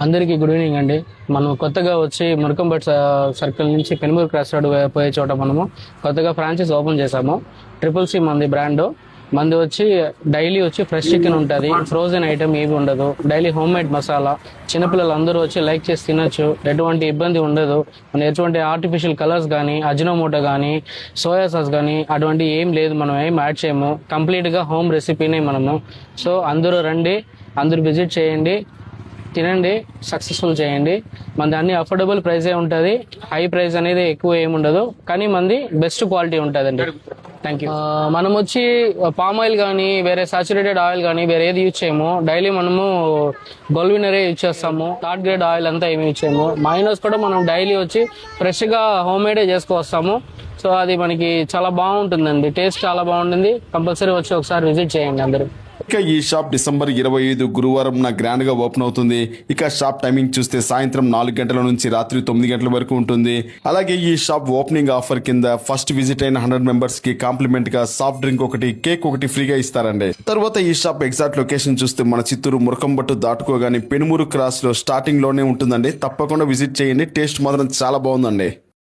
అందరికీ good evening అండి. మనం కొత్తగా వచ్చి మురకంపేట సర్కిల్ నుంచి పెనుమూరు క్రాస్ రోడ్ పోయే చోట మనము కొత్తగా ఫ్రాంచైజ్ ఓపెన్ చేసాము. CCC మంది బ్రాండ్. మంది వచ్చి డైలీ వచ్చి ఫ్రెష్ చికెన్ ఉంటుంది, ఫ్రోజన్ ఐటమ్ ఏవి ఉండదు, డైలీ హోమ్ మేడ్ మసాలా. చిన్నపిల్లలు అందరూ వచ్చి లైక్ చేసి తినొచ్చు, ఎటువంటి ఇబ్బంది ఉండదు. మన ఎటువంటి ఆర్టిఫిషియల్ కలర్స్ కానీ, అజినోమోటో కానీ, సోయా సాస్ కానీ అటువంటి ఏం లేదు, మనం ఏం యాడ్ చేయము. కంప్లీట్గా హోమ్ రెసిపీనే మనము. సో అందరూ రండి, అందరూ విజిట్ చేయండి, తినండి, సక్సెస్ఫుల్ చేయండి. మనది అన్ని అఫోర్డబుల్ ప్రైసే ఉంటుంది, హై ప్రైస్ అనేది ఎక్కువ ఏముండదు, కానీ మంది బెస్ట్ క్వాలిటీ ఉంటుందండి. Thank you. మనం వచ్చి పామ్ ఆయిల్ కానీ, వేరే సాచురేటెడ్ ఆయిల్ కానీ వేరే ఏది యూజ్ చేయము. డైలీ మనము గోల్వినరే యూజ్ చేస్తాము. థర్డ్ గ్రేడ్ ఆయిల్ అంతా ఏమి యూజ్ చేయము. మైనస్ కూడా మనం డైలీ వచ్చి ఫ్రెష్గా హోమ్ మేడే చేసుకొస్తాము. సో అది మనకి చాలా బాగుంటుందండి, టేస్ట్ చాలా బాగుంటుంది. కంపల్సరీ వచ్చి ఒకసారి విజిట్ చేయండి అందరూ. ఇక ఈ షాప్ December 25 గురువారం గ్రాండ్ గా ఓపెన్ అవుతుంది. ఇక షాప్ టైమింగ్ చూస్తే సాయంత్రం 4 గంటల నుంచి రాత్రి 9 గంటల వరకు ఉంటుంది. అలాగే ఈ షాప్ ఓపెనింగ్ ఆఫర్ కింద ఫస్ట్ విజిట్ అయిన 100 మెంబర్స్ కి కాంప్లిమెంట్ గా సాఫ్ట్ డ్రింక్ ఒకటి, కేక్ ఒకటి ఫ్రీగా ఇస్తారండి. తర్వాత ఈ షాప్ ఎగ్జాక్ట్ లొకేషన్ చూస్తే మన చిత్తూరు మురకంబట్టు దాటుకోగానే పెనుమూరు క్రాస్ లో స్టార్టింగ్ లోనే ఉంటుందండి. తప్పకుండా విజిట్ చేయండి, టేస్ట్ మాత్రం చాలా బాగుందండి.